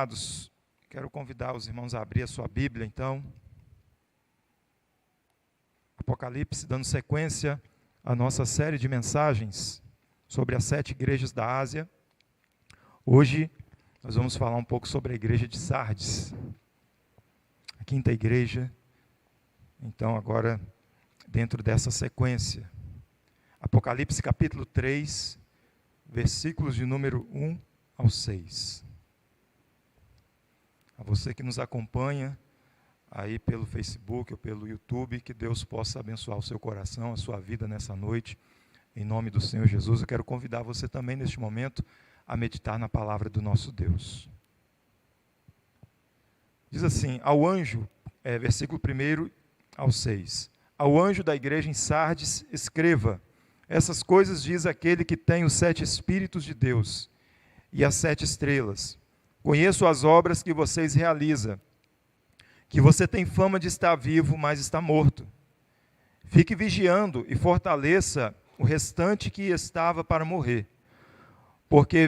amados, quero convidar os irmãos a abrir a sua Bíblia, então. Apocalipse, dando sequência à nossa série de mensagens sobre as 7 igrejas da Ásia. Hoje, nós vamos falar um pouco sobre a igreja de Sardes, a 5ª igreja. Então, agora, dentro dessa sequência, Apocalipse capítulo 3, versículos de número 1 ao 6. A você que nos acompanha aí pelo Facebook ou pelo YouTube, que Deus possa abençoar o seu coração, a sua vida nessa noite. Em nome do Senhor Jesus, eu quero convidar você também neste momento a meditar na palavra do nosso Deus. Diz assim, ao anjo, versículo 1 ao 6. Ao anjo da igreja em Sardes, escreva: essas coisas diz aquele que tem os 7 Espíritos de Deus e as 7 estrelas. Conheço as obras que vocês realizam, que você tem fama de estar vivo, mas está morto. Fique vigiando e fortaleça o restante que estava para morrer, porque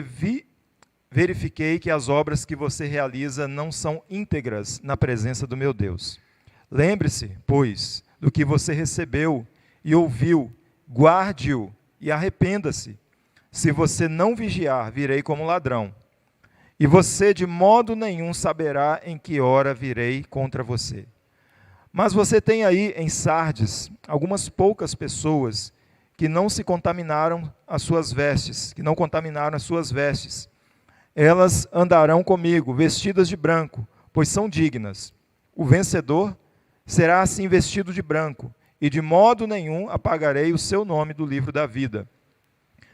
verifiquei que as obras que você realiza não são íntegras na presença do meu Deus. Lembre-se, pois, do que você recebeu e ouviu, guarde-o e arrependa-se. Se você não vigiar, virei como ladrão. E você de modo nenhum saberá em que hora virei contra você. Mas você tem aí em Sardes algumas poucas pessoas que não contaminaram as suas vestes. Elas andarão comigo, vestidas de branco, pois são dignas. O vencedor será assim vestido de branco, e de modo nenhum apagarei o seu nome do livro da vida.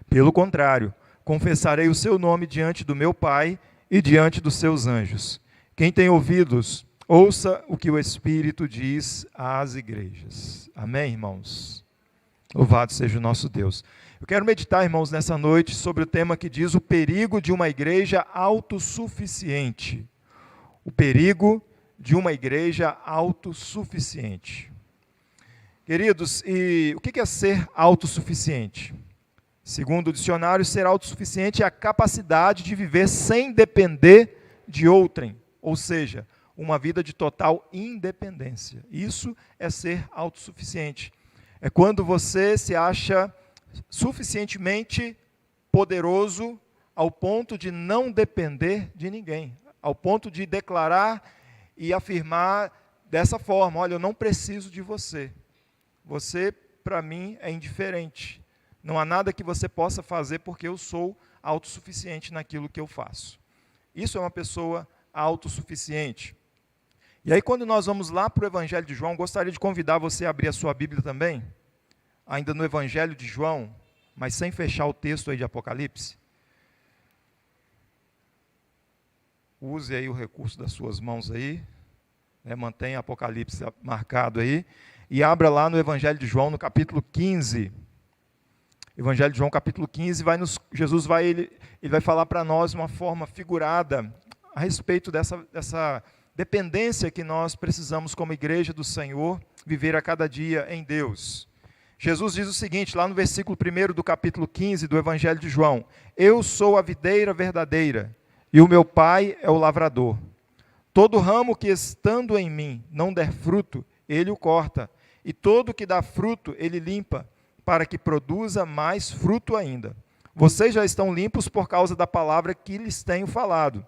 Pelo contrário, confessarei o seu nome diante do meu Pai e diante dos seus anjos. Quem tem ouvidos, ouça o que o Espírito diz às igrejas. Amém, irmãos? Louvado seja o nosso Deus. Eu quero meditar, irmãos, nessa noite sobre o tema que diz o perigo de uma igreja autossuficiente. O perigo de uma igreja autossuficiente. Queridos, e o que é ser autossuficiente? Segundo o dicionário, ser autossuficiente é a capacidade de viver sem depender de outrem, ou seja, uma vida de total independência. Isso é ser autossuficiente. É quando você se acha suficientemente poderoso ao ponto de não depender de ninguém, ao ponto de declarar e afirmar dessa forma: olha, eu não preciso de você. Você, para mim, é indiferente. Não há nada que você possa fazer porque eu sou autossuficiente naquilo que eu faço. Isso é uma pessoa autossuficiente. E aí, quando nós vamos lá para o Evangelho de João, gostaria de convidar você a abrir a sua Bíblia também, ainda no Evangelho de João, mas sem fechar o texto aí de Apocalipse. Use aí o recurso das suas mãos aí, mantenha Apocalipse marcado aí, e abra lá no Evangelho de João, no capítulo 15. Evangelho de João, capítulo 15, Jesus vai falar para nós de uma forma figurada a respeito dessa dependência que nós precisamos como igreja do Senhor viver a cada dia em Deus. Jesus diz o seguinte, lá no versículo 1 do capítulo 15 do Evangelho de João: eu sou a videira verdadeira e o meu Pai é o lavrador. Todo ramo que estando em mim não der fruto, ele o corta, e todo que dá fruto ele limpa, para que produza mais fruto ainda. Vocês já estão limpos por causa da palavra que lhes tenho falado.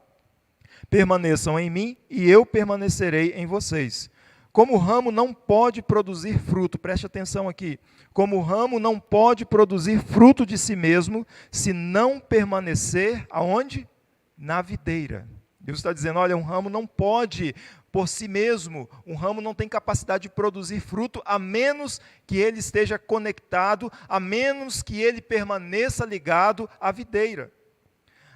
Permaneçam em mim e eu permanecerei em vocês. Como o ramo não pode produzir fruto, preste atenção aqui, como o ramo não pode produzir fruto de si mesmo, se não permanecer aonde? Na videira. Deus está dizendo, olha, um ramo não pode por si mesmo, um ramo não tem capacidade de produzir fruto, a menos que ele esteja conectado, a menos que ele permaneça ligado à videira.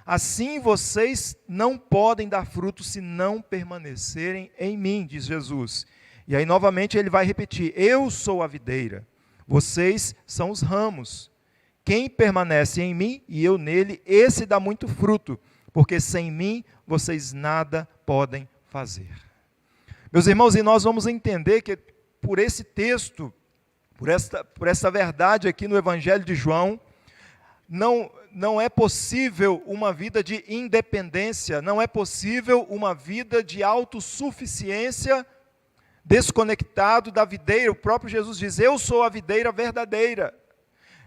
Assim vocês não podem dar fruto se não permanecerem em mim, diz Jesus. E aí novamente ele vai repetir, eu sou a videira, vocês são os ramos. Quem permanece em mim e eu nele, esse dá muito fruto, porque sem mim vocês nada podem fazer. Meus irmãos, e nós vamos entender que por esse texto, por esta verdade aqui no Evangelho de João, não é possível uma vida de independência, não é possível uma vida de autossuficiência desconectado da videira. O próprio Jesus diz: eu sou a videira verdadeira.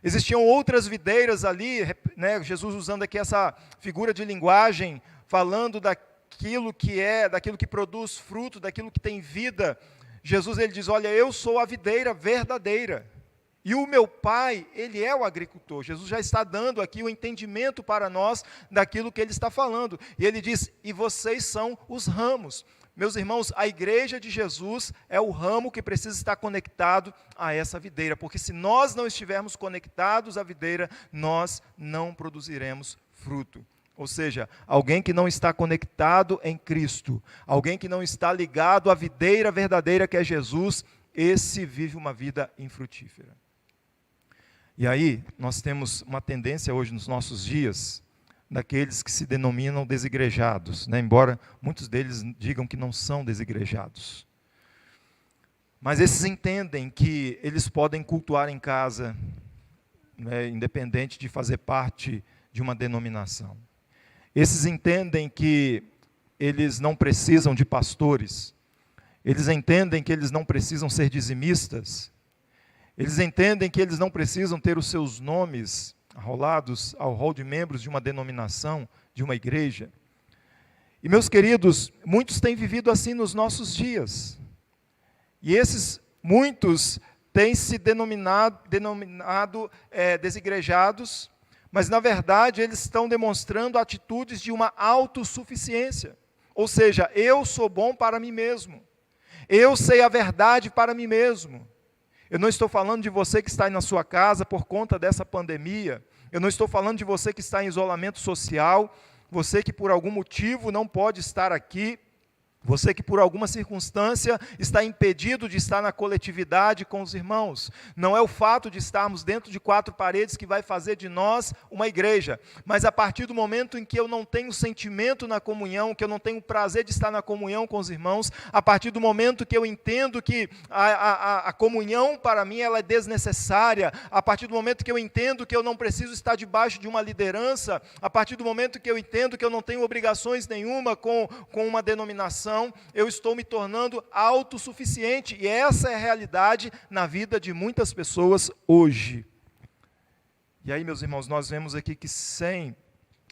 Existiam outras videiras ali, né, Jesus usando aqui essa figura de linguagem, falando daquilo que produz fruto, daquilo que tem vida. Jesus, ele diz: olha, eu sou a videira verdadeira, e o meu Pai, ele é o agricultor. Jesus já está dando aqui o entendimento para nós daquilo que ele está falando. E ele diz: e vocês são os ramos. Meus irmãos, a igreja de Jesus é o ramo que precisa estar conectado a essa videira, porque se nós não estivermos conectados à videira, nós não produziremos fruto. Ou seja, alguém que não está conectado em Cristo, alguém que não está ligado à videira verdadeira que é Jesus, esse vive uma vida infrutífera. E aí, nós temos uma tendência hoje nos nossos dias, daqueles que se denominam desigrejados, né? Embora muitos deles digam que não são desigrejados. Mas esses entendem que eles podem cultuar em casa, né, independente de fazer parte de uma denominação. Esses entendem que eles não precisam de pastores, eles entendem que eles não precisam ser dizimistas, eles entendem que eles não precisam ter os seus nomes arrolados ao rol de membros de uma denominação, de uma igreja. E, meus queridos, muitos têm vivido assim nos nossos dias. E esses muitos têm se denominado desigrejados, mas, na verdade, eles estão demonstrando atitudes de uma autossuficiência. Ou seja, eu sou bom para mim mesmo. Eu sei a verdade para mim mesmo. Eu não estou falando de você que está aí na sua casa por conta dessa pandemia. Eu não estou falando de você que está em isolamento social, você que por algum motivo não pode estar aqui, você que por alguma circunstância está impedido de estar na coletividade com os irmãos. Não é o fato de estarmos dentro de quatro paredes que vai fazer de nós uma igreja, mas a partir do momento em que eu não tenho sentimento na comunhão, que eu não tenho prazer de estar na comunhão com os irmãos, a partir do momento que eu entendo que a comunhão para mim ela é desnecessária, a partir do momento que eu entendo que eu não preciso estar debaixo de uma liderança, a partir do momento que eu entendo que eu não tenho obrigações nenhuma com uma denominação, eu estou me tornando autossuficiente, e essa é a realidade na vida de muitas pessoas hoje. E aí, meus irmãos, nós vemos aqui que sem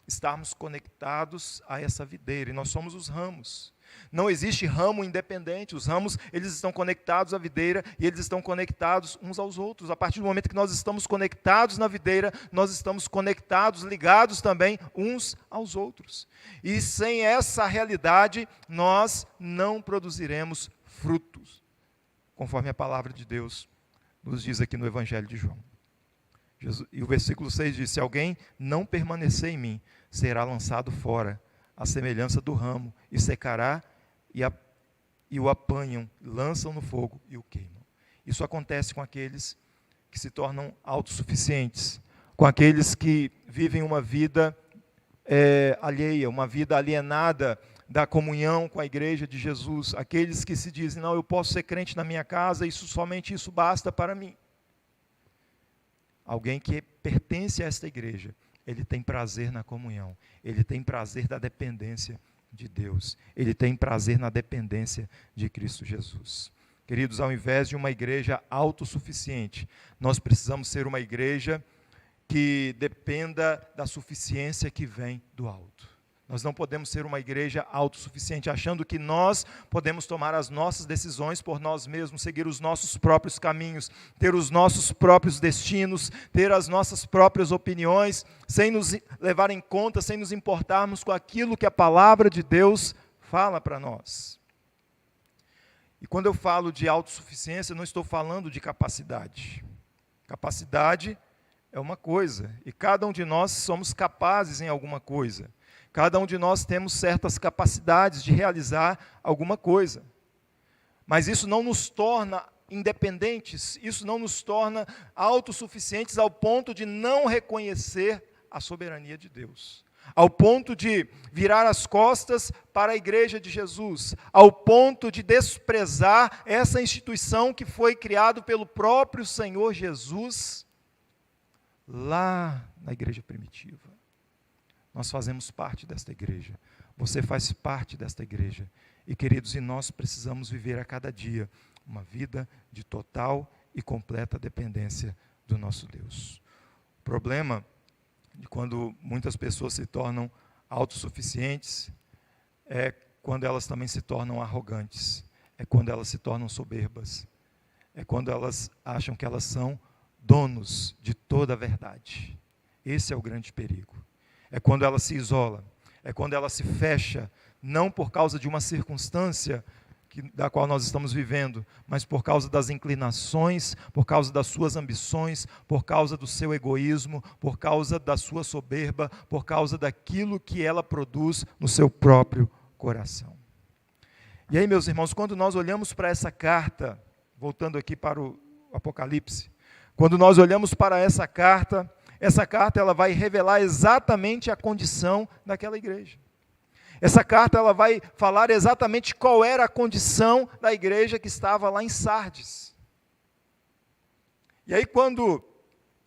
estarmos conectados a essa videira, e nós somos os ramos. Não existe ramo independente, os ramos eles estão conectados à videira e eles estão conectados uns aos outros. A partir do momento que nós estamos conectados na videira, nós estamos conectados, ligados também uns aos outros. E sem essa realidade, nós não produziremos frutos, conforme a palavra de Deus nos diz aqui no Evangelho de João. E o versículo 6 diz: se alguém não permanecer em mim, será lançado fora, à semelhança do ramo, e secará, e o apanham, lançam no fogo e o queimam. Isso acontece com aqueles que se tornam autossuficientes, com aqueles que vivem uma vida alheia, uma vida alienada da comunhão com a igreja de Jesus, aqueles que se dizem: não, eu posso ser crente na minha casa, somente isso basta para mim. Alguém que pertence a esta igreja, ele tem prazer na comunhão, ele tem prazer da dependência de Deus, ele tem prazer na dependência de Cristo Jesus. Queridos, ao invés de uma igreja autossuficiente, nós precisamos ser uma igreja que dependa da suficiência que vem do alto. Nós não podemos ser uma igreja autossuficiente, achando que nós podemos tomar as nossas decisões por nós mesmos, seguir os nossos próprios caminhos, ter os nossos próprios destinos, ter as nossas próprias opiniões, sem nos levar em conta, sem nos importarmos com aquilo que a palavra de Deus fala para nós. E quando eu falo de autossuficiência, eu não estou falando de capacidade. Capacidade é uma coisa, e cada um de nós somos capazes em alguma coisa. Cada um de nós temos certas capacidades de realizar alguma coisa. Mas isso não nos torna independentes, isso não nos torna autossuficientes ao ponto de não reconhecer a soberania de Deus. Ao ponto de virar as costas para a igreja de Jesus, ao ponto de desprezar essa instituição que foi criada pelo próprio Senhor Jesus lá na igreja primitiva. Nós fazemos parte desta igreja. Você faz parte desta igreja. E, queridos, nós precisamos viver a cada dia uma vida de total e completa dependência do nosso Deus. O problema de quando muitas pessoas se tornam autossuficientes é quando elas também se tornam arrogantes, é quando elas se tornam soberbas, é quando elas acham que elas são donos de toda a verdade. Esse é o grande perigo. É quando ela se isola, é quando ela se fecha, não por causa de uma circunstância da qual nós estamos vivendo, mas por causa das inclinações, por causa das suas ambições, por causa do seu egoísmo, por causa da sua soberba, por causa daquilo que ela produz no seu próprio coração. E aí, meus irmãos, quando nós olhamos para essa carta, voltando aqui para o Apocalipse, quando nós olhamos para essa carta ela vai revelar exatamente a condição daquela igreja. Essa carta ela vai falar exatamente qual era a condição da igreja que estava lá em Sardes. E aí, quando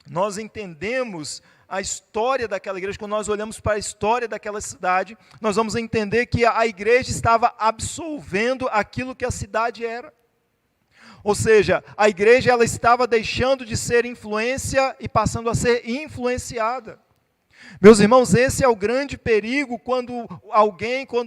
nós entendemos a história daquela igreja, quando nós olhamos para a história daquela cidade, nós vamos entender que a igreja estava absolvendo aquilo que a cidade era. Ou seja, a igreja ela estava deixando de ser influência e passando a ser influenciada. Meus irmãos, esse é o grande perigo quando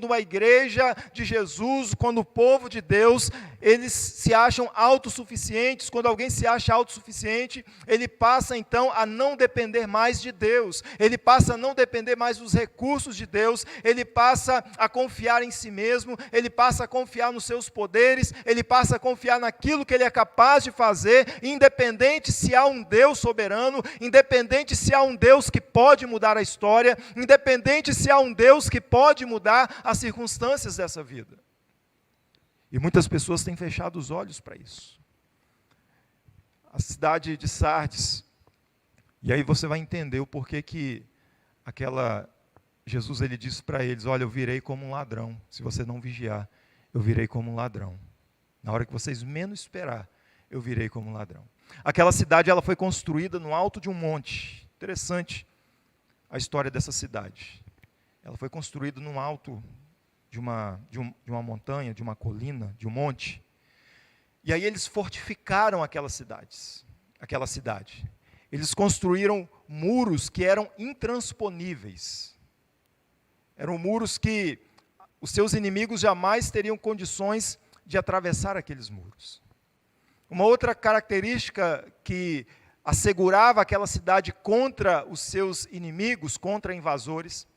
uma igreja de Jesus, quando o povo de Deus, eles se acham autossuficientes. Quando alguém se acha autossuficiente, ele passa então a não depender mais de Deus, ele passa a não depender mais dos recursos de Deus, ele passa a confiar em si mesmo, ele passa a confiar nos seus poderes, ele passa a confiar naquilo que ele é capaz de fazer, independente se há um Deus soberano, independente se há um Deus que pode mudar a história, independente se há um Deus que pode mudar as circunstâncias dessa vida. E muitas pessoas têm fechado os olhos para isso. A cidade de Sardes, e aí você vai entender o porquê que Jesus ele disse para eles, olha, eu virei como um ladrão, se você não vigiar, eu virei como um ladrão. Na hora que vocês menos esperar, eu virei como um ladrão. Aquela cidade ela foi construída no alto de um monte. Interessante a história dessa cidade. Ela foi construída no alto de uma montanha, de uma colina, de um monte. E aí eles fortificaram aquela cidade. Eles construíram muros que eram intransponíveis. Eram muros que os seus inimigos jamais teriam condições de atravessar aqueles muros. Uma outra característica que assegurava aquela cidade contra os seus inimigos, contra invasores,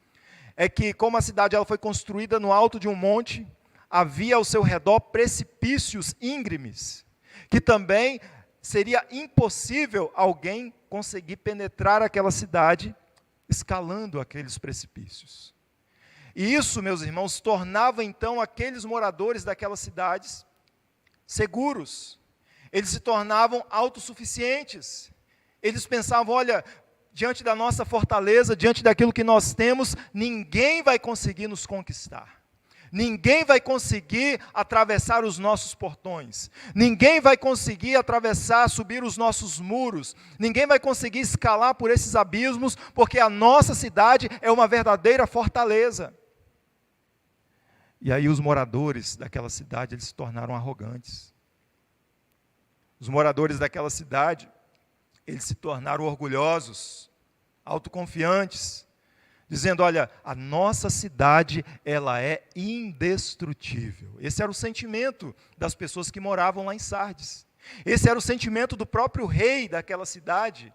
é que, como a cidade ela foi construída no alto de um monte, havia ao seu redor precipícios íngremes, que também seria impossível alguém conseguir penetrar aquela cidade escalando aqueles precipícios. E isso, meus irmãos, tornava então aqueles moradores daquelas cidades seguros. Eles se tornavam autossuficientes. Eles pensavam, olha, diante da nossa fortaleza, diante daquilo que nós temos, ninguém vai conseguir nos conquistar. Ninguém vai conseguir atravessar os nossos portões. Ninguém vai conseguir atravessar, subir os nossos muros. Ninguém vai conseguir escalar por esses abismos, porque a nossa cidade é uma verdadeira fortaleza. E aí os moradores daquela cidade, eles se tornaram arrogantes. Os moradores daquela cidade, eles se tornaram orgulhosos, autoconfiantes, dizendo, olha, a nossa cidade, ela é indestrutível. Esse era o sentimento das pessoas que moravam lá em Sardes. Esse era o sentimento do próprio rei daquela cidade.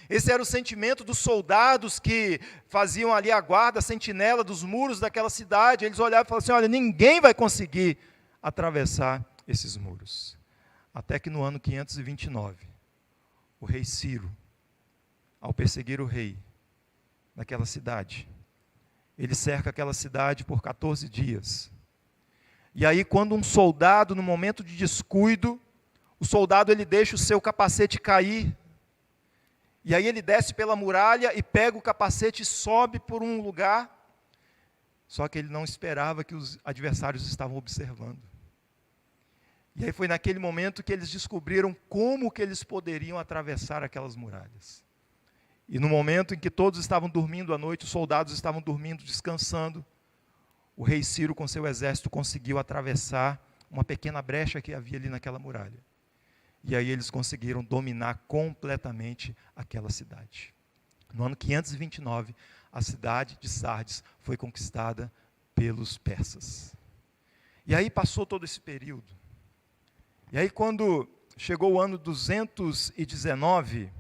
Esse era o sentimento dos soldados que faziam ali a guarda, a sentinela dos muros daquela cidade. Eles olhavam e falavam assim, olha, ninguém vai conseguir atravessar esses muros. Até que no ano 529, o rei Ciro, ao perseguir o rei daquela cidade, ele cerca aquela cidade por 14 dias. E aí, quando um soldado, no momento de descuido, o soldado ele deixa o seu capacete cair, e aí ele desce pela muralha e pega o capacete e sobe por um lugar, só que ele não esperava que os adversários estavam observando. E aí foi naquele momento que eles descobriram como que eles poderiam atravessar aquelas muralhas. E no momento em que todos estavam dormindo à noite, os soldados estavam dormindo, descansando, o rei Ciro com seu exército conseguiu atravessar uma pequena brecha que havia ali naquela muralha. E aí eles conseguiram dominar completamente aquela cidade. No ano 529, a cidade de Sardes foi conquistada pelos persas. E aí passou todo esse período. E aí quando chegou o ano 219,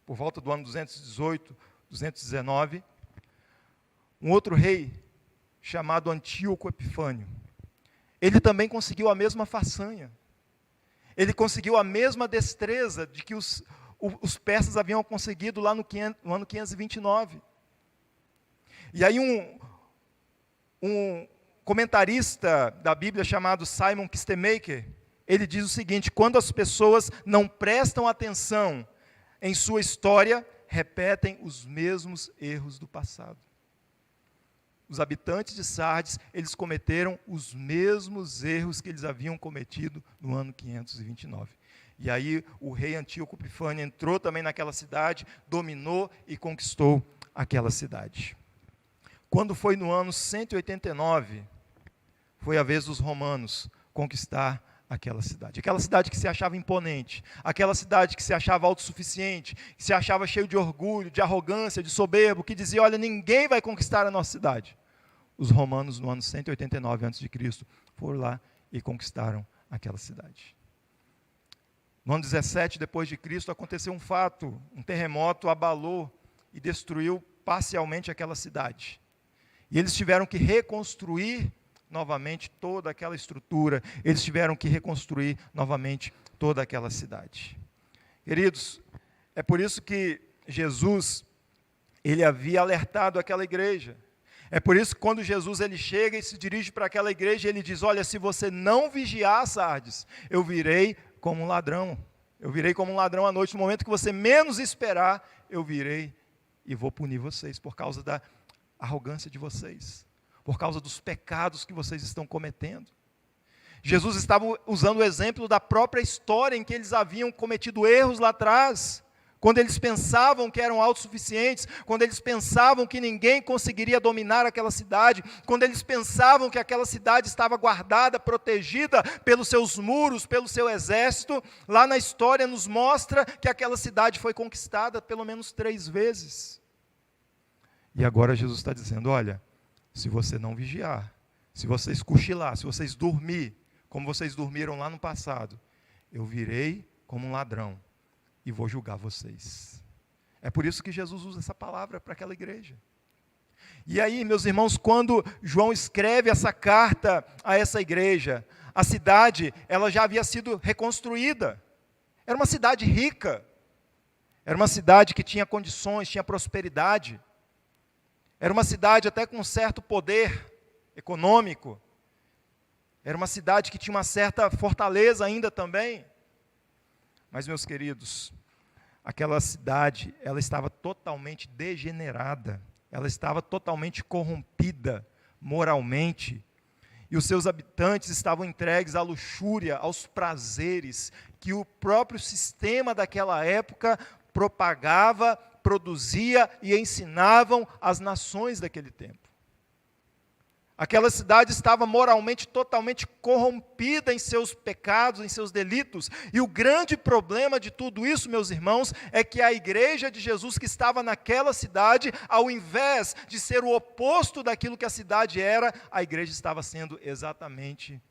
por volta do ano 218, 219, um outro rei, chamado Antíoco Epifânio, ele também conseguiu a mesma façanha. Ele conseguiu a mesma destreza de que os persas haviam conseguido lá no ano 529. E aí um comentarista da Bíblia chamado Simon Kistemaker, ele diz o seguinte: quando as pessoas não prestam atenção em sua história, repetem os mesmos erros do passado. Os habitantes de Sardes, eles cometeram os mesmos erros que eles haviam cometido no ano 529. E aí o rei Antíoco Epifânio entrou também naquela cidade, dominou e conquistou aquela cidade. Quando foi no ano 189, foi a vez dos romanos conquistar aquela cidade que se achava imponente, aquela cidade que se achava autossuficiente, que se achava cheio de orgulho, de arrogância, de soberbo, que dizia: olha, ninguém vai conquistar a nossa cidade. Os romanos, no ano 189 a.C., foram lá e conquistaram aquela cidade. No ano 17 depois de Cristo, aconteceu um fato, um terremoto abalou e destruiu parcialmente aquela cidade. E eles tiveram que reconstruir novamente toda aquela estrutura, eles tiveram que reconstruir novamente toda aquela cidade. Queridos, é por isso que Jesus, ele havia alertado aquela igreja. É por isso que quando Jesus ele chega e se dirige para aquela igreja, ele diz: olha, se você não vigiar, Sardes, eu virei como um ladrão. Eu virei como um ladrão à noite. No momento que você menos esperar, eu virei e vou punir vocês por causa da arrogância de vocês, por causa dos pecados que vocês estão cometendo. Jesus estava usando o exemplo da própria história em que eles haviam cometido erros lá atrás, quando eles pensavam que eram autossuficientes, quando eles pensavam que ninguém conseguiria dominar aquela cidade, quando eles pensavam que aquela cidade estava guardada, protegida pelos seus muros, pelo seu exército. Lá na história nos mostra que aquela cidade foi conquistada pelo menos 3 vezes. E agora Jesus está dizendo: olha, se você não vigiar, se vocês cochilar, se vocês dormir, como vocês dormiram lá no passado, eu virei como um ladrão e vou julgar vocês. É por isso que Jesus usa essa palavra para aquela igreja. E aí, meus irmãos, quando João escreve essa carta a essa igreja, a cidade, ela já havia sido reconstruída. Era uma cidade rica, era uma cidade que tinha condições, tinha prosperidade. Era uma cidade até com um certo poder econômico. Era uma cidade que tinha uma certa fortaleza ainda também. Mas, meus queridos, aquela cidade, ela estava totalmente degenerada. Ela estava totalmente corrompida moralmente. E os seus habitantes estavam entregues à luxúria, aos prazeres que o próprio sistema daquela época propagava, produzia e ensinavam às nações daquele tempo. Aquela cidade estava moralmente totalmente corrompida em seus pecados, em seus delitos. E o grande problema de tudo isso, meus irmãos, é que a igreja de Jesus que estava naquela cidade, ao invés de ser o oposto daquilo que a cidade era, a igreja estava sendo exatamente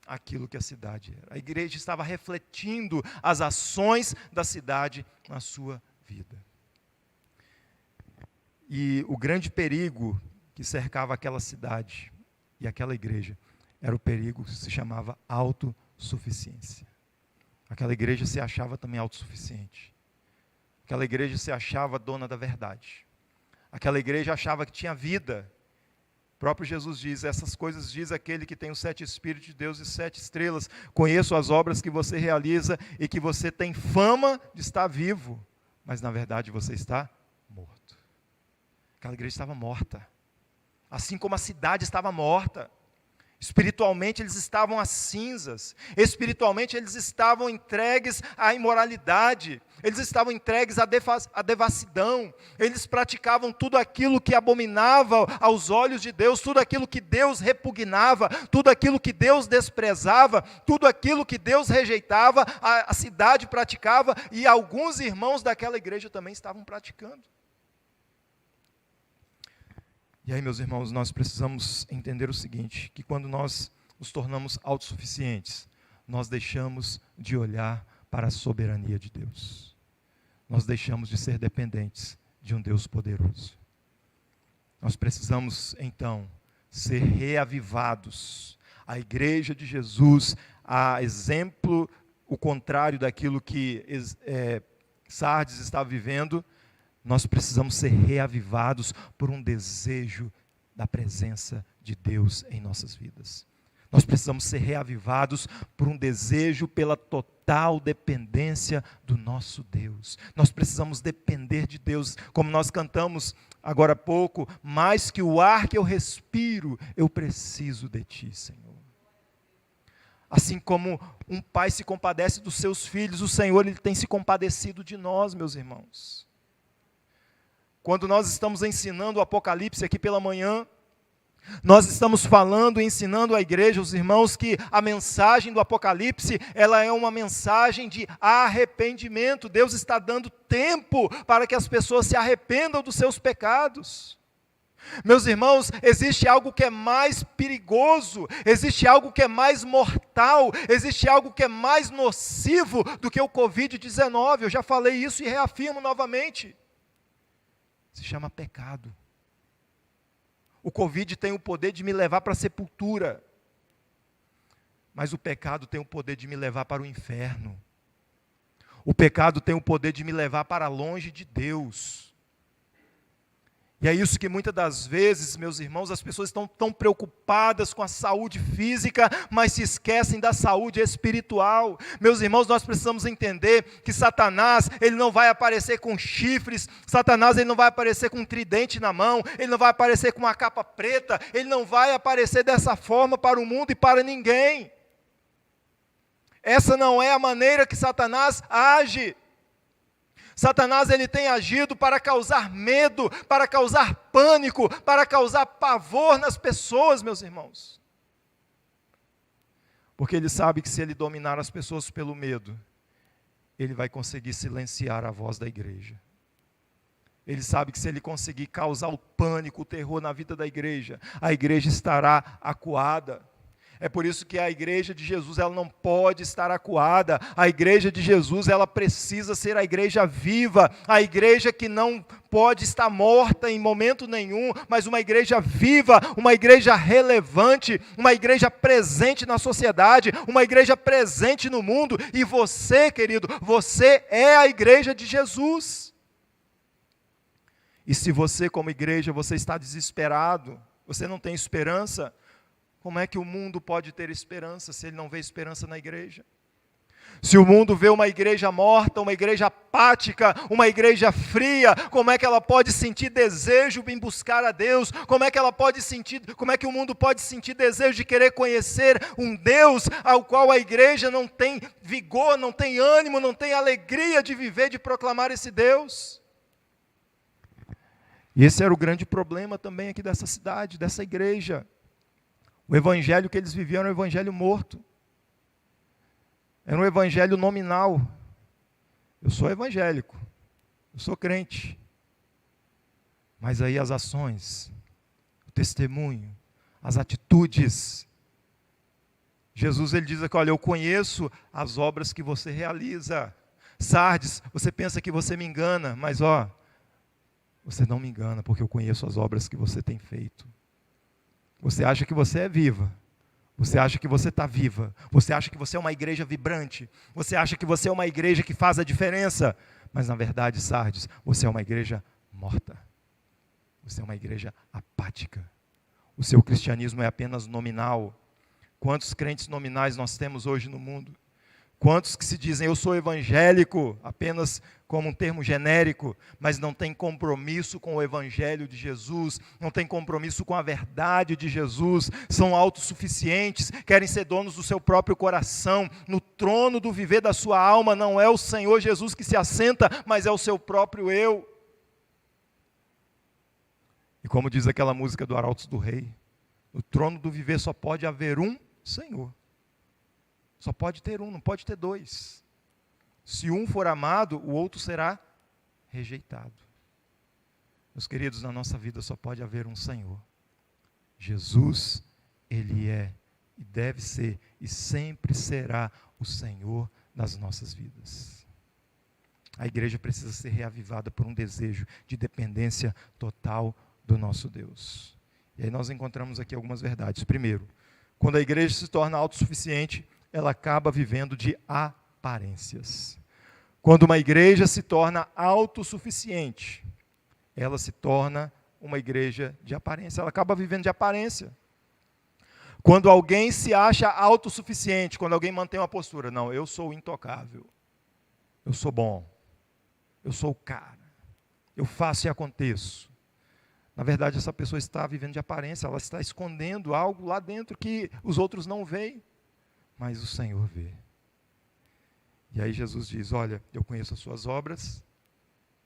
aquilo que a cidade era. A igreja estava refletindo as ações da cidade na sua vida. E o grande perigo que cercava aquela cidade e aquela igreja era o perigo que se chamava autossuficiência. Aquela igreja se achava também autossuficiente. Aquela igreja se achava dona da verdade. Aquela igreja achava que tinha vida. O próprio Jesus diz: essas coisas diz aquele que tem os 7 Espíritos de Deus e 7 estrelas. Conheço as obras que você realiza e que você tem fama de estar vivo, mas na verdade você está morto. Aquela igreja estava morta. Assim como a cidade estava morta. Espiritualmente eles estavam às cinzas, espiritualmente eles estavam entregues à imoralidade, eles estavam entregues à devassidão, eles praticavam tudo aquilo que abominava aos olhos de Deus, tudo aquilo que Deus repugnava, tudo aquilo que Deus desprezava, tudo aquilo que Deus rejeitava, a cidade praticava e alguns irmãos daquela igreja também estavam praticando. E aí, meus irmãos, nós precisamos entender o seguinte, que quando nós nos tornamos autossuficientes, nós deixamos de olhar para a soberania de Deus. Nós deixamos de ser dependentes de um Deus poderoso. Nós precisamos, então, ser reavivados. A igreja de Jesus, a exemplo, o contrário daquilo que Sardes estava vivendo, nós precisamos ser reavivados por um desejo da presença de Deus em nossas vidas. Nós precisamos ser reavivados por um desejo pela total dependência do nosso Deus. Nós precisamos depender de Deus, como nós cantamos agora há pouco, mais que o ar que eu respiro, eu preciso de Ti, Senhor. Assim como um pai se compadece dos seus filhos, o Senhor Ele tem se compadecido de nós, meus irmãos. Quando nós estamos ensinando o Apocalipse aqui pela manhã, nós estamos falando e ensinando à igreja, os irmãos, que a mensagem do Apocalipse, ela é uma mensagem de arrependimento. Deus está dando tempo para que as pessoas se arrependam dos seus pecados. Meus irmãos, existe algo que é mais perigoso, existe algo que é mais mortal, existe algo que é mais nocivo do que o Covid-19. Eu já falei isso e reafirmo novamente. Se chama pecado. O Covid tem o poder de me levar para a sepultura, mas o pecado tem o poder de me levar para o inferno. O pecado tem o poder de me levar para longe de Deus. E é isso que muitas das vezes, meus irmãos, as pessoas estão tão preocupadas com a saúde física, mas se esquecem da saúde espiritual. Meus irmãos, nós precisamos entender que Satanás, ele não vai aparecer com chifres, Satanás ele não vai aparecer com um tridente na mão, ele não vai aparecer com uma capa preta, ele não vai aparecer dessa forma para o mundo e para ninguém. Essa não é a maneira que Satanás age. Satanás ele tem agido para causar medo, para causar pânico, para causar pavor nas pessoas, meus irmãos. Porque ele sabe que se ele dominar as pessoas pelo medo, ele vai conseguir silenciar a voz da igreja. Ele sabe que se ele conseguir causar o pânico, o terror na vida da igreja, a igreja estará acuada. É por isso que a igreja de Jesus ela não pode estar acuada. A igreja de Jesus ela precisa ser a igreja viva, a igreja que não pode estar morta em momento nenhum, mas uma igreja viva, uma igreja relevante, uma igreja presente na sociedade, uma igreja presente no mundo. E você, querido, você é a igreja de Jesus. E se você como igreja, você está desesperado, você não tem esperança, como é que o mundo pode ter esperança se ele não vê esperança na igreja? Se o mundo vê uma igreja morta, uma igreja apática, uma igreja fria, como é que ela pode sentir desejo em buscar a Deus? Como é que o mundo pode sentir desejo de querer conhecer um Deus ao qual a igreja não tem vigor, não tem ânimo, não tem alegria de viver, de proclamar esse Deus? E esse era o grande problema também aqui dessa cidade, dessa igreja. O evangelho que eles viviam era um evangelho morto. Era um evangelho nominal. Eu sou evangélico, eu sou crente. Mas aí as ações, o testemunho, as atitudes. Jesus ele diz aqui, olha, eu conheço as obras que você realiza. Sardes, você pensa que você me engana, mas você não me engana, porque eu conheço as obras que você tem feito. Você acha que você é viva, você acha que você está viva, você acha que você é uma igreja vibrante, você acha que você é uma igreja que faz a diferença, mas na verdade, Sardes, você é uma igreja morta, você é uma igreja apática, o seu cristianismo é apenas nominal. Quantos crentes nominais nós temos hoje no mundo? Quantos que se dizem, eu sou evangélico, apenas como um termo genérico, mas não tem compromisso com o evangelho de Jesus, não tem compromisso com a verdade de Jesus, são autossuficientes, querem ser donos do seu próprio coração, no trono do viver da sua alma não é o Senhor Jesus que se assenta, mas é o seu próprio eu. E como diz aquela música do Arautos do Rei, no trono do viver só pode haver um Senhor. Só pode ter um, não pode ter dois. Se um for amado, o outro será rejeitado. Meus queridos, na nossa vida só pode haver um Senhor. Jesus, Ele é, e deve ser, e sempre será o Senhor das nossas vidas. A igreja precisa ser reavivada por um desejo de dependência total do nosso Deus. E aí nós encontramos aqui algumas verdades. Primeiro, quando a igreja se torna autossuficiente, ela acaba vivendo de aparências. Quando uma igreja se torna autossuficiente, ela se torna uma igreja de aparência, ela acaba vivendo de aparência. Quando alguém se acha autossuficiente, quando alguém mantém uma postura, não, eu sou intocável, eu sou bom, eu sou o cara, eu faço e aconteço. Na verdade, essa pessoa está vivendo de aparência, ela está escondendo algo lá dentro que os outros não veem, mas o Senhor vê. E aí Jesus diz, olha, eu conheço as suas obras,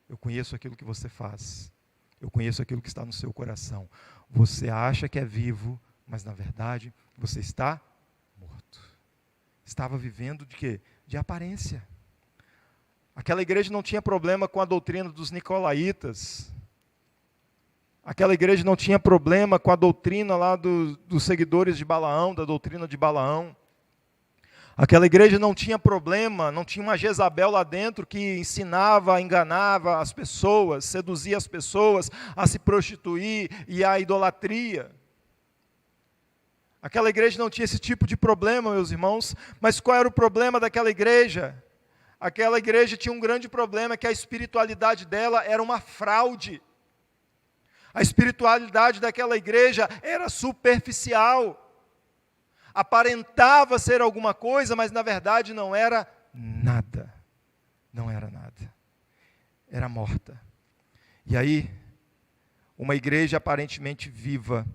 eu conheço aquilo que você faz, eu conheço aquilo que está no seu coração. Você acha que é vivo, mas na verdade você está morto. Estava vivendo de quê? De aparência. Aquela igreja não tinha problema com a doutrina dos nicolaítas. Aquela igreja não tinha problema com a doutrina lá dos seguidores de Balaão, da doutrina de Balaão. Aquela igreja não tinha problema, não tinha uma Jezabel lá dentro que ensinava, enganava as pessoas, seduzia as pessoas a se prostituir e à idolatria. Aquela igreja não tinha esse tipo de problema, meus irmãos, mas qual era o problema daquela igreja? Aquela igreja tinha um grande problema, que a espiritualidade dela era uma fraude. A espiritualidade daquela igreja era superficial. Aparentava ser alguma coisa, mas na verdade não era nada. Não era nada. Era morta. E aí, uma igreja aparentemente viva,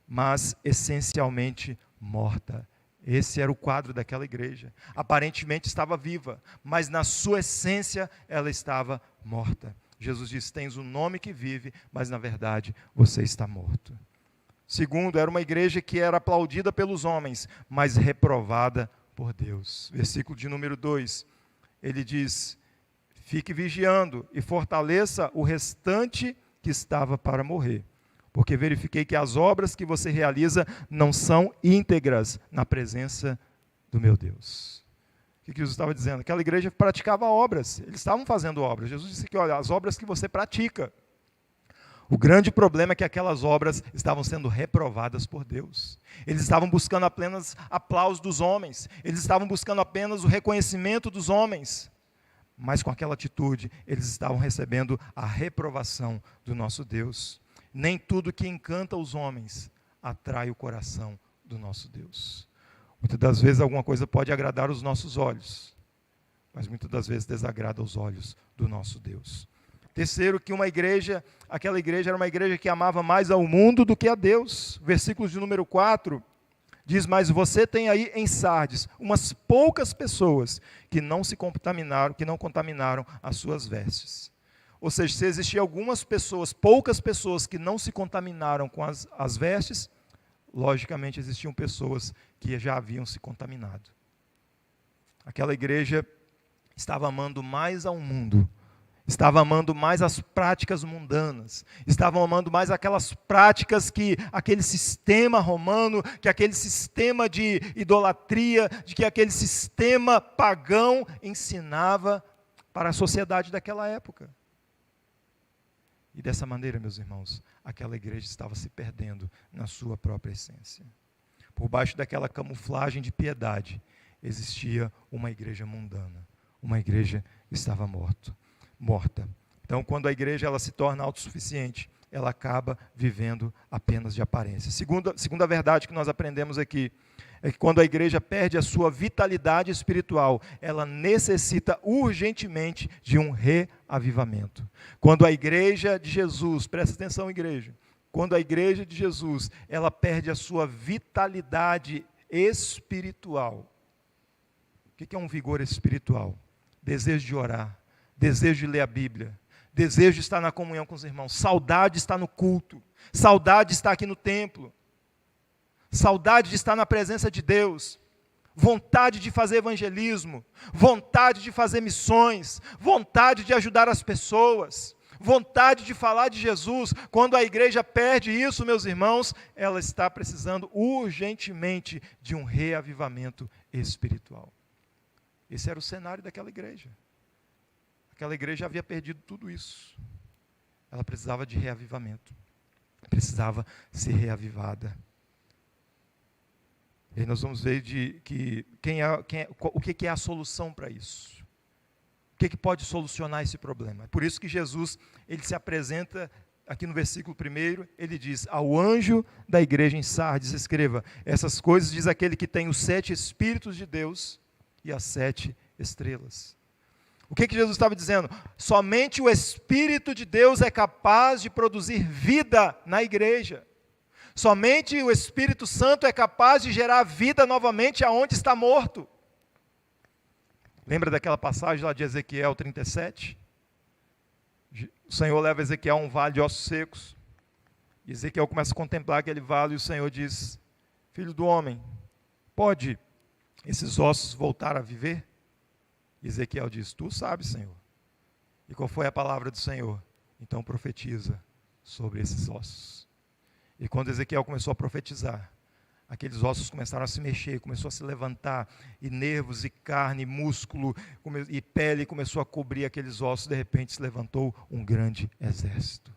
mas essencialmente morta. Esse era o quadro daquela igreja. Aparentemente estava viva, mas na sua essência ela estava morta. Jesus diz, tens um nome que vive, mas na verdade você está morto. Segundo, era uma igreja que era aplaudida pelos homens, mas reprovada por Deus. Versículo de número 2, ele diz, fique vigiando e fortaleça o restante que estava para morrer, porque verifiquei que as obras que você realiza não são íntegras na presença do meu Deus. O que Jesus estava dizendo? Aquela igreja praticava obras, eles estavam fazendo obras. Jesus disse que, olha, as obras que você pratica. O grande problema é que aquelas obras estavam sendo reprovadas por Deus. Eles estavam buscando apenas aplauso dos homens, eles estavam buscando apenas o reconhecimento dos homens. Mas com aquela atitude, eles estavam recebendo a reprovação do nosso Deus. Nem tudo que encanta os homens atrai o coração do nosso Deus. Muitas das vezes alguma coisa pode agradar os nossos olhos, mas muitas das vezes desagrada os olhos do nosso Deus. Terceiro, que aquela igreja era uma igreja que amava mais ao mundo do que a Deus. Versículo de número 4, diz, mas você tem aí em Sardes umas poucas pessoas que não contaminaram as suas vestes. Ou seja, se existiam algumas pessoas, poucas pessoas que não se contaminaram com as vestes, logicamente existiam pessoas que já haviam se contaminado. Aquela igreja estava amando mais ao mundo, estava amando mais as práticas mundanas, estavam amando mais aquelas práticas que aquele sistema romano, que aquele sistema de idolatria, de que aquele sistema pagão ensinava para a sociedade daquela época. E dessa maneira, meus irmãos, aquela igreja estava se perdendo na sua própria essência. Por baixo daquela camuflagem de piedade, existia uma igreja mundana, uma igreja que estava morta. Então, quando a igreja ela se torna autossuficiente, ela acaba vivendo apenas de aparência. Segunda verdade que nós aprendemos aqui, é que quando a igreja perde a sua vitalidade espiritual, ela necessita urgentemente de um reavivamento. Quando a igreja de Jesus, presta atenção, igreja, quando a igreja de Jesus, ela perde a sua vitalidade espiritual. O que é um vigor espiritual? Desejo de orar, desejo de ler a Bíblia, desejo de estar na comunhão com os irmãos, saudade de estar no culto, saudade de estar aqui no templo, saudade de estar na presença de Deus, vontade de fazer evangelismo, vontade de fazer missões, vontade de ajudar as pessoas, vontade de falar de Jesus. Quando a igreja perde isso, meus irmãos, ela está precisando urgentemente de um reavivamento espiritual. Esse era o cenário daquela igreja. Aquela igreja havia perdido tudo isso. Ela precisava de reavivamento. Precisava ser reavivada. E aí nós vamos ver o que é a solução para isso. O que pode solucionar esse problema. É por isso que Jesus, ele se apresenta, aqui no versículo 1, ele diz: ao anjo da igreja em Sardes, escreva, essas coisas diz aquele que tem os 7 Espíritos de Deus e as 7 estrelas. O que Jesus estava dizendo? Somente o Espírito de Deus é capaz de produzir vida na igreja. Somente o Espírito Santo é capaz de gerar vida novamente aonde está morto. Lembra daquela passagem lá de Ezequiel 37? O Senhor leva Ezequiel a um vale de ossos secos. E Ezequiel começa a contemplar aquele vale e o Senhor diz: filho do homem, pode esses ossos voltar a viver? E Ezequiel diz: tu sabes, Senhor. E qual foi a palavra do Senhor? Então profetiza sobre esses ossos. E quando Ezequiel começou a profetizar, aqueles ossos começaram a se mexer, começou a se levantar, e nervos, e carne, e músculo, e pele começou a cobrir aqueles ossos. De repente se levantou um grande exército.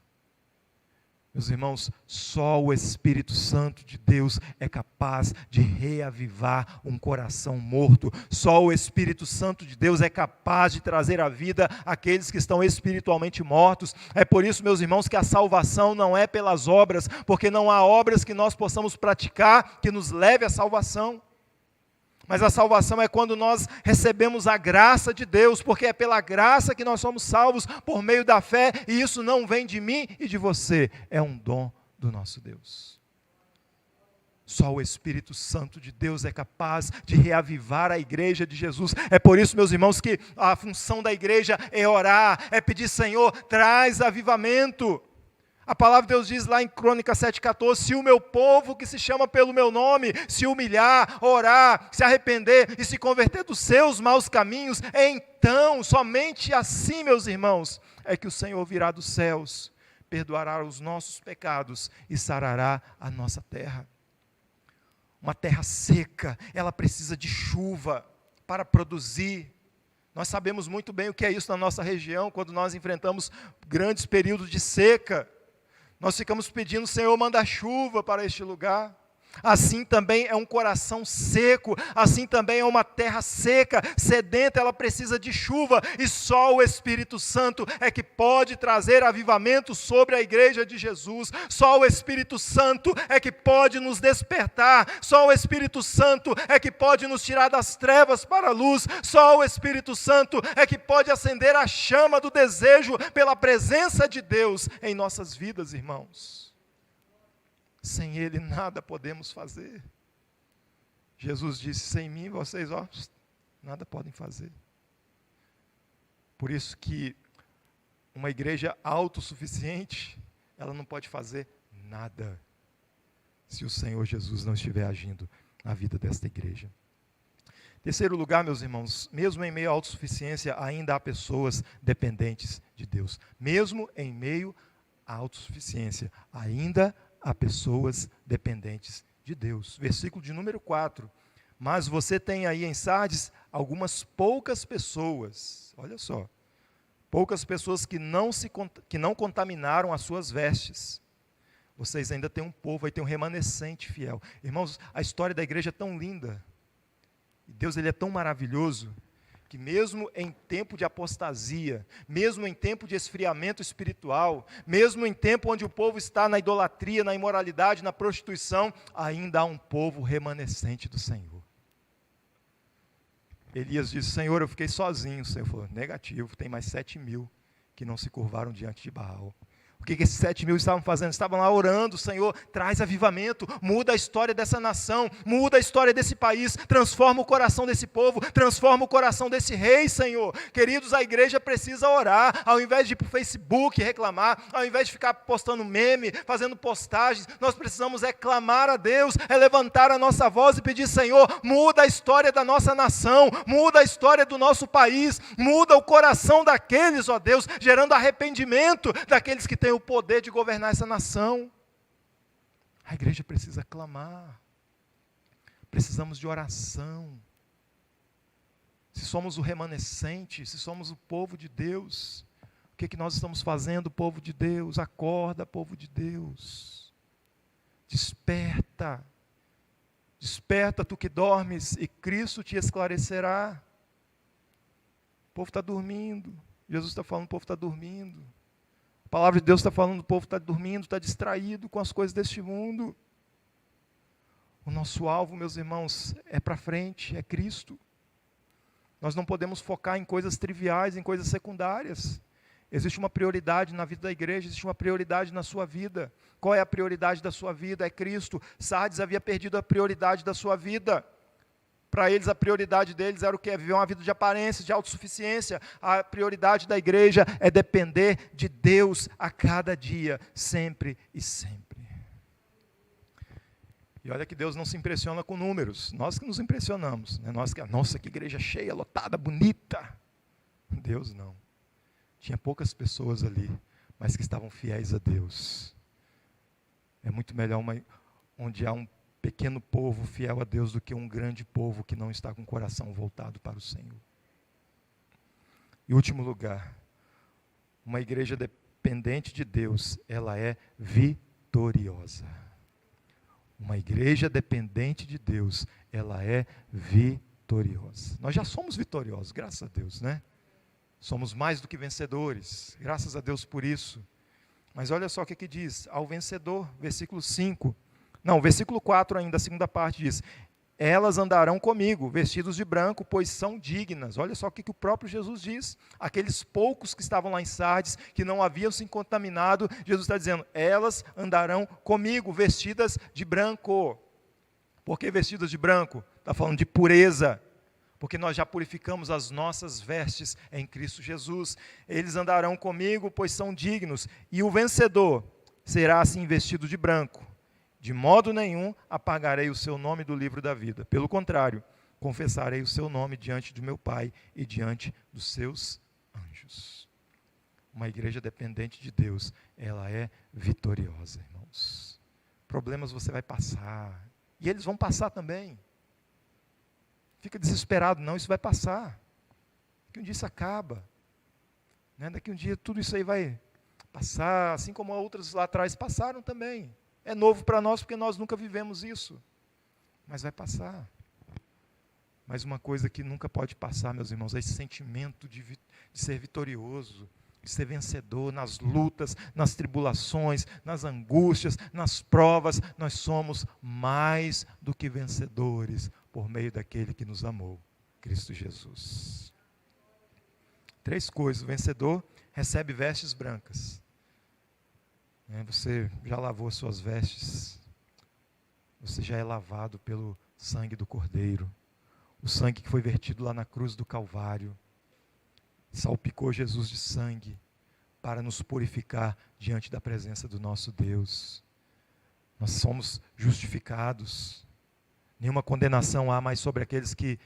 Meus irmãos, só o Espírito Santo de Deus é capaz de reavivar um coração morto. Só o Espírito Santo de Deus é capaz de trazer à vida aqueles que estão espiritualmente mortos. É por isso, meus irmãos, que a salvação não é pelas obras, porque não há obras que nós possamos praticar que nos leve à salvação. Mas a salvação é quando nós recebemos a graça de Deus, porque é pela graça que nós somos salvos por meio da fé, e isso não vem de mim e de você, é um dom do nosso Deus. Só o Espírito Santo de Deus é capaz de reavivar a igreja de Jesus. É por isso, meus irmãos, que a função da igreja é orar, é pedir: Senhor, traz avivamento. A palavra de Deus diz lá em Crônicas 7,14, se o meu povo que se chama pelo meu nome, se humilhar, orar, se arrepender e se converter dos seus maus caminhos, então, somente assim, meus irmãos, é que o Senhor virá dos céus, perdoará os nossos pecados e sarará a nossa terra. Uma terra seca, ela precisa de chuva para produzir. Nós sabemos muito bem o que é isso na nossa região, quando nós enfrentamos grandes períodos de seca. Nós ficamos pedindo: Senhor, manda chuva para este lugar. Assim também é um coração seco, assim também é uma terra seca, sedenta, ela precisa de chuva, e só o Espírito Santo é que pode trazer avivamento sobre a igreja de Jesus. Só o Espírito Santo é que pode nos despertar, só o Espírito Santo é que pode nos tirar das trevas para a luz, só o Espírito Santo é que pode acender a chama do desejo pela presença de Deus em nossas vidas, irmãos. Sem Ele nada podemos fazer. Jesus disse: sem mim vocês nada podem fazer. Por isso que uma igreja autossuficiente, ela não pode fazer nada, se o Senhor Jesus não estiver agindo na vida desta igreja. Terceiro lugar, meus irmãos, mesmo em meio à autossuficiência, ainda há pessoas dependentes de Deus. Mesmo em meio à autossuficiência, ainda há pessoas dependentes de Deus. Versículo de número 4. Mas você tem aí em Sardes algumas poucas pessoas, olha só, poucas pessoas que não contaminaram as suas vestes. Vocês ainda têm um povo, aí tem um remanescente fiel. Irmãos, a história da igreja é tão linda, e Deus, ele é tão maravilhoso, que mesmo em tempo de apostasia, mesmo em tempo de esfriamento espiritual, mesmo em tempo onde o povo está na idolatria, na imoralidade, na prostituição, ainda há um povo remanescente do Senhor. Elias disse: Senhor, eu fiquei sozinho. O Senhor falou: negativo, tem mais 7.000 que não se curvaram diante de Baal. O que esses 7.000 estavam fazendo? Estavam lá orando: Senhor, traz avivamento, muda a história dessa nação, muda a história desse país, transforma o coração desse povo, transforma o coração desse rei, Senhor. Queridos, a igreja precisa orar, ao invés de ir para o Facebook reclamar, ao invés de ficar postando meme, fazendo postagens, nós precisamos clamar a Deus, levantar a nossa voz e pedir: Senhor, muda a história da nossa nação, muda a história do nosso país, muda o coração daqueles, ó Deus, gerando arrependimento daqueles que têm o poder de governar essa nação. A igreja precisa clamar, precisamos de oração. Se somos o remanescente, se somos o povo de Deus, o que nós estamos fazendo, povo de Deus? Acorda, povo de Deus, desperta, desperta tu que dormes, e Cristo te esclarecerá. O povo está dormindo, Jesus está falando: o povo está dormindo. A palavra de Deus está falando: o povo está dormindo, está distraído com as coisas deste mundo. O nosso alvo, meus irmãos, é para frente, é Cristo. Nós não podemos focar em coisas triviais, em coisas secundárias. Existe uma prioridade na vida da igreja, existe uma prioridade na sua vida. Qual é a prioridade da sua vida? É Cristo. Sardes havia perdido a prioridade da sua vida. Para eles, a prioridade deles era o quê? Viver uma vida de aparência, de autossuficiência. A prioridade da igreja é depender de Deus a cada dia, sempre e sempre. E olha que Deus não se impressiona com números, nós que nos impressionamos, né? Nós que, nossa, que igreja cheia, lotada, bonita. Deus não. Tinha poucas pessoas ali, mas que estavam fiéis a Deus. É muito melhor onde há um pequeno povo fiel a Deus do que um grande povo que não está com o coração voltado para o Senhor. Em último lugar, uma igreja dependente de Deus, ela é vitoriosa. Uma igreja dependente de Deus, ela é vitoriosa. Nós já somos vitoriosos, graças a Deus, né? Somos mais do que vencedores, graças a Deus por isso. Mas olha só o que diz: ao vencedor, versículo 5. Não, versículo 4 ainda, a segunda parte diz: elas andarão comigo, vestidos de branco, pois são dignas. Olha só o que o próprio Jesus diz. Aqueles poucos que estavam lá em Sardes, que não haviam se contaminado, Jesus está dizendo: elas andarão comigo, vestidas de branco. Por que vestidas de branco? Está falando de pureza. Porque nós já purificamos as nossas vestes em Cristo Jesus. Eles andarão comigo, pois são dignos. E o vencedor será assim vestido de branco. De modo nenhum apagarei o seu nome do livro da vida. Pelo contrário, confessarei o seu nome diante de meu Pai e diante dos seus anjos. Uma igreja dependente de Deus, ela é vitoriosa, irmãos. Problemas você vai passar, e eles vão passar também. Fica desesperado, não, isso vai passar. Daqui um dia isso acaba. Né? Daqui um dia tudo isso aí vai passar, assim como outros lá atrás passaram também. É novo para nós porque nós nunca vivemos isso. Mas vai passar. Mas uma coisa que nunca pode passar, meus irmãos, é esse sentimento de ser vitorioso, de ser vencedor nas lutas, nas tribulações, nas angústias, nas provas. Nós somos mais do que vencedores por meio daquele que nos amou, Cristo Jesus. 3 coisas. O vencedor recebe vestes brancas. Você já lavou as suas vestes. Você já é lavado pelo sangue do Cordeiro. O sangue que foi vertido lá na cruz do Calvário. Salpicou Jesus de sangue para nos purificar diante da presença do nosso Deus. Nós somos justificados. Nenhuma condenação há mais sobre aqueles que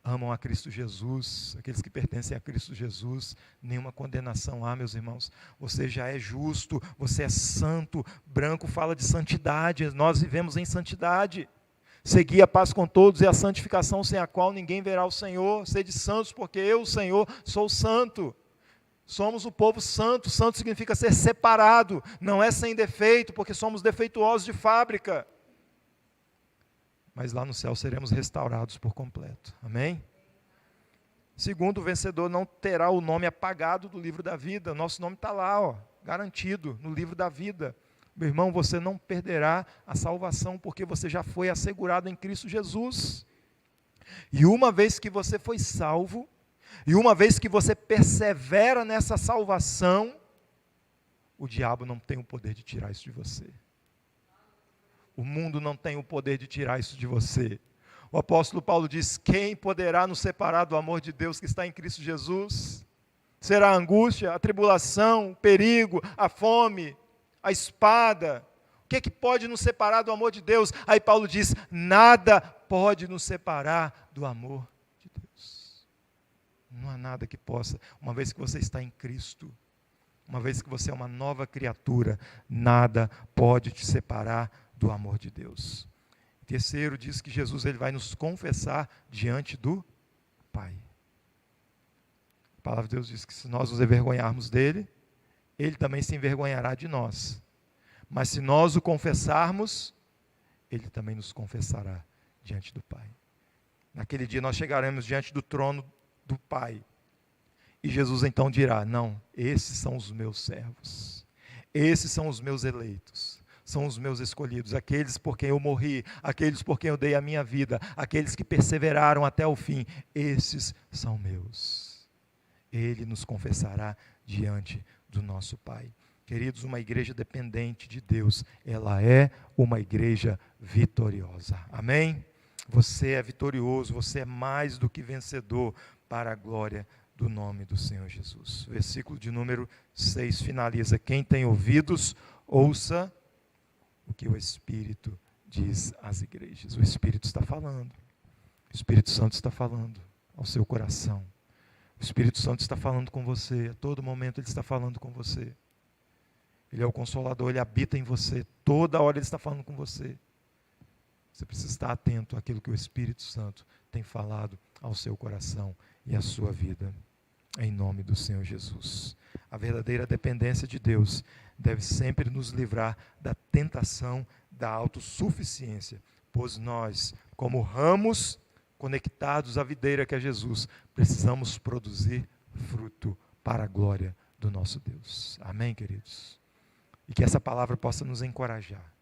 amam a Cristo Jesus, aqueles que pertencem a Cristo Jesus. Nenhuma condenação há, meus irmãos. Você já é justo, você é santo. Branco fala de santidade, nós vivemos em santidade. Segui a paz com todos e a santificação, sem a qual ninguém verá o Senhor. Sede santos, porque eu, o Senhor, sou santo. Somos o povo santo. Santo significa ser separado, não é sem defeito, porque somos defeituosos de fábrica. Mas lá no céu seremos restaurados por completo. Amém? Segundo, o vencedor não terá o nome apagado do livro da vida. Nosso nome está lá, garantido no livro da vida. Meu irmão, você não perderá a salvação, porque você já foi assegurado em Cristo Jesus. E uma vez que você foi salvo, e uma vez que você persevera nessa salvação, o diabo não tem o poder de tirar isso de você. O mundo não tem o poder de tirar isso de você. O apóstolo Paulo diz: quem poderá nos separar do amor de Deus que está em Cristo Jesus? Será a angústia, a tribulação, o perigo, a fome, a espada? O que é que pode nos separar do amor de Deus? Aí Paulo diz: nada pode nos separar do amor de Deus. Não há nada que possa, uma vez que você está em Cristo, uma vez que você é uma nova criatura, nada pode te separar do amor de Deus. Terceiro, diz que Jesus ele vai nos confessar diante do Pai. A palavra de Deus diz que se nós nos envergonharmos dele, ele também se envergonhará de nós. Mas se nós o confessarmos, ele também nos confessará diante do Pai. Naquele dia nós chegaremos diante do trono do Pai. E Jesus então dirá: não, esses são os meus servos. Esses são os meus eleitos. São os meus escolhidos, aqueles por quem eu morri, aqueles por quem eu dei a minha vida, aqueles que perseveraram até o fim, esses são meus. Ele nos confessará diante do nosso Pai. Queridos, uma igreja dependente de Deus, ela é uma igreja vitoriosa. Amém? Você é vitorioso, você é mais do que vencedor para a glória do nome do Senhor Jesus. Versículo de número 6 finaliza: quem tem ouvidos, ouça o que o Espírito diz às igrejas. O Espírito está falando. O Espírito Santo está falando ao seu coração. O Espírito Santo está falando com você. A todo momento ele está falando com você. Ele é o Consolador, ele habita em você. Toda hora ele está falando com você. Você precisa estar atento àquilo que o Espírito Santo tem falado ao seu coração e à sua vida. Em nome do Senhor Jesus. A verdadeira dependência de Deus deve sempre nos livrar da tentação da autossuficiência, pois nós, como ramos conectados à videira que é Jesus, precisamos produzir fruto para a glória do nosso Deus. Amém, queridos? E que essa palavra possa nos encorajar,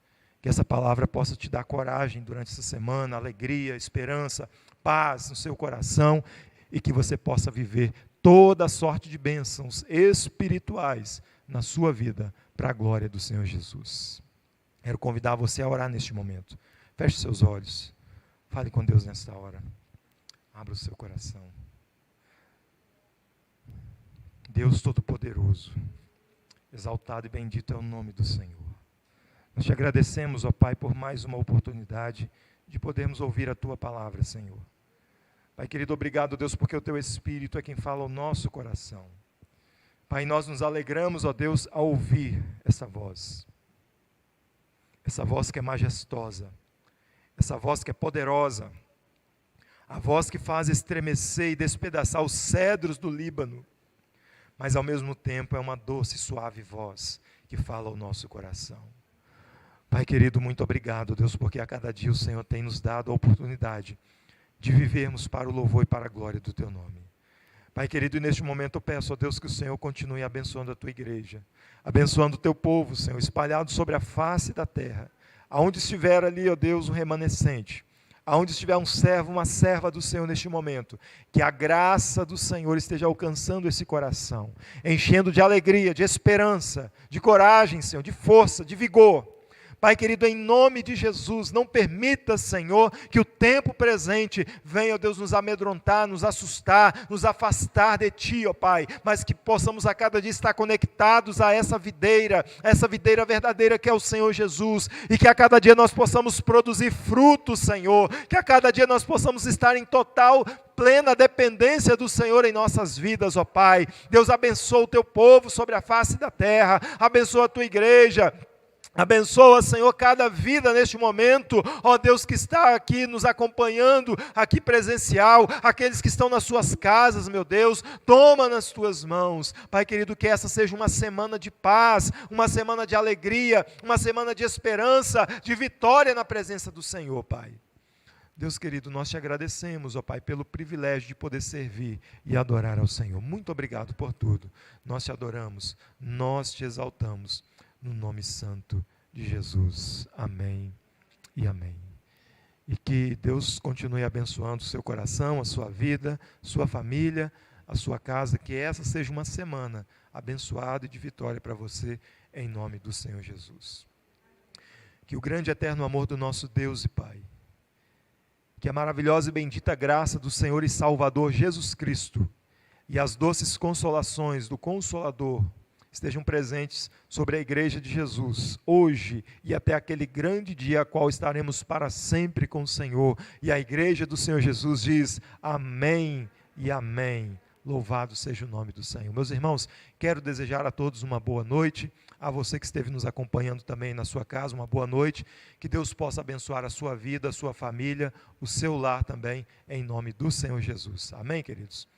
que essa palavra possa te dar coragem durante essa semana, alegria, esperança, paz no seu coração, e que você possa viver toda sorte de bênçãos espirituais na sua vida, para a glória do Senhor Jesus. Quero convidar você a orar neste momento. Feche seus olhos. Fale com Deus nesta hora. Abra o seu coração. Deus Todo-Poderoso, exaltado e bendito é o nome do Senhor. Nós te agradecemos, ó Pai, por mais uma oportunidade de podermos ouvir a Tua palavra, Senhor. Pai querido, obrigado, Deus, porque o Teu Espírito é quem fala ao nosso coração. Pai, nós nos alegramos, ó Deus, ao ouvir essa voz que é majestosa, essa voz que é poderosa, a voz que faz estremecer e despedaçar os cedros do Líbano, mas ao mesmo tempo é uma doce e suave voz que fala ao nosso coração. Pai querido, muito obrigado, Deus, porque a cada dia o Senhor tem nos dado a oportunidade de vivermos para o louvor e para a glória do Teu nome. Pai querido, e neste momento eu peço, ó Deus, que o Senhor continue abençoando a Tua igreja, abençoando o Teu povo, Senhor, espalhado sobre a face da terra, aonde estiver ali, ó Deus, um remanescente, aonde estiver um servo, uma serva do Senhor neste momento, que a graça do Senhor esteja alcançando esse coração, enchendo de alegria, de esperança, de coragem, Senhor, de força, de vigor. Pai querido, em nome de Jesus, não permita, Senhor, que o tempo presente venha, ó Deus, nos amedrontar, nos assustar, nos afastar de Ti, ó Pai, mas que possamos a cada dia estar conectados a essa videira verdadeira que é o Senhor Jesus, e que a cada dia nós possamos produzir frutos, Senhor, que a cada dia nós possamos estar em total, plena dependência do Senhor em nossas vidas, ó Pai. Deus, abençoa o Teu povo sobre a face da terra, abençoa a Tua igreja, abençoa, Senhor, cada vida neste momento, ó Deus, que está aqui nos acompanhando, aqui presencial, aqueles que estão nas suas casas, meu Deus, toma nas Tuas mãos, Pai querido, que essa seja uma semana de paz, uma semana de alegria, uma semana de esperança, de vitória na presença do Senhor, Pai. Deus querido, nós te agradecemos, ó Pai, pelo privilégio de poder servir e adorar ao Senhor. Muito obrigado por tudo. Nós te adoramos, nós te exaltamos, no nome santo de Jesus. Amém e amém. E que Deus continue abençoando o seu coração, a sua vida, sua família, a sua casa. Que essa seja uma semana abençoada e de vitória para você, em nome do Senhor Jesus. Que o grande e eterno amor do nosso Deus e Pai, que a maravilhosa e bendita graça do Senhor e Salvador Jesus Cristo e as doces consolações do Consolador estejam presentes sobre a Igreja de Jesus, hoje e até aquele grande dia a qual estaremos para sempre com o Senhor. E a Igreja do Senhor Jesus diz amém e amém. Louvado seja o nome do Senhor. Meus irmãos, quero desejar a todos uma boa noite, a você que esteve nos acompanhando também na sua casa, uma boa noite, que Deus possa abençoar a sua vida, a sua família, o seu lar também, em nome do Senhor Jesus. Amém, queridos?